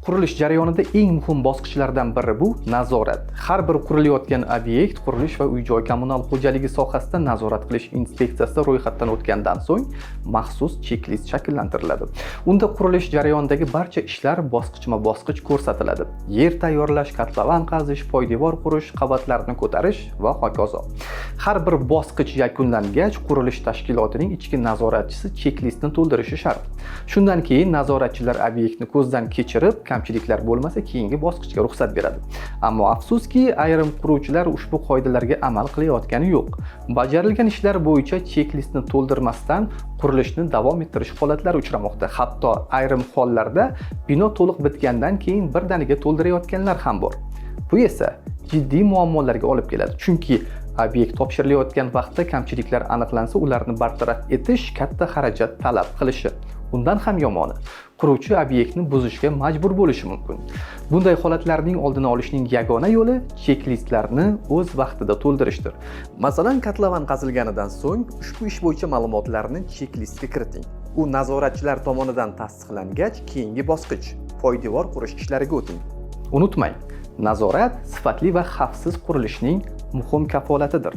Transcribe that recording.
Qurilish jarayonida eng muhim bosqichlardan biri bu nazorat. Har bir qurilayotgan obyekt qurilish va uy-joy kommunal xo'jaligi sohasida nazorat qilish inspeksiyasi ro'yxatdan o'tgandan so'ng maxsus chek-list shakllantiriladi. Unda qurilish jarayonidagi barcha ishlar bosqichma-bosqich ko'rsatiladi. Yer tayyorlash, kotlovan qazish, poydevor qurish, qavatlarni ko'tarish va hokazo. Har bir bosqich yakunlangach, qurilish tashkilotining ichki nazoratchisi chek-listni to'ldirishi shart. Shundan keyin nazoratchilar obyektni ko'zdan kechirib, kamchiliklar bo'lmasa keyingi bosqichga ruxsat beradi. Ammo afsuski, ayrim quruvchilar ushbu qoidalarga amal qilayotgani yo'q. Bajarilgan ishlar bo'yicha chek-listni to'ldirmasdan qurilishni davom ettirish holatlari uchramoqda. Hatto ayrim hollarda bino to'liq bitgandan keyin birdaniga to'ldirayotganlar ham bor. Bu esa jiddiy muammolarga olib keladi. Chunki obyekt topshirilayotgan vaqtda kamchiliklar aniqlansa, ularni bartaraf etish katta xarajat talab qilishi. Undan ham yomoni, quruvchi obyektni buzishga majbur bo'lishi mumkin. Bunday holatlarning oldini olishning yagona yo'li chek-listlarni o'z vaqtida to'ldirishdir. Masalan, kotlovan qazilganidan so'ng ushbu ish bo'yicha ma'lumotlarni chek-listga kiriting. U nazoratchilar tomonidan tasdiqlangach, keyingi bosqich poydevor qurish ishlariga o'ting. Unutmang, nazorat sifatli va xavfsiz qurilishning muhim kafolatidir.